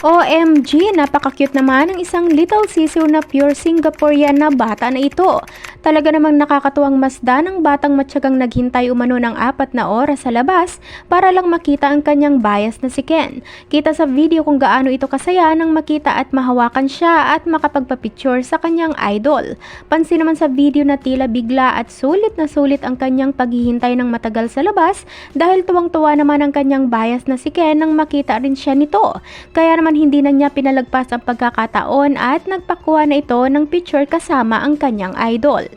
OMG, napaka-cute naman ng isang little sisiw na pure Singaporean na bata na ito. Talaga namang nakakatuwang masdan ng batang matyagang naghintay umano ng 4 na oras sa labas para lang makita ang kanyang bias na si Ken. Kita sa video kung gaano ito kasaya nang makita at mahawakan siya at makapagpa-picture sa kanyang idol. Pansin naman sa video na tila bigla at sulit na sulit ang kanyang paghihintay ng matagal sa labas dahil tuwang-tuwa naman ang kanyang bias na si Ken nang makita rin siya nito. Kaya naman hindi na niya pinalagpas ang pagkakataon at nagpakuha na ito ng picture kasama ang kanyang idol.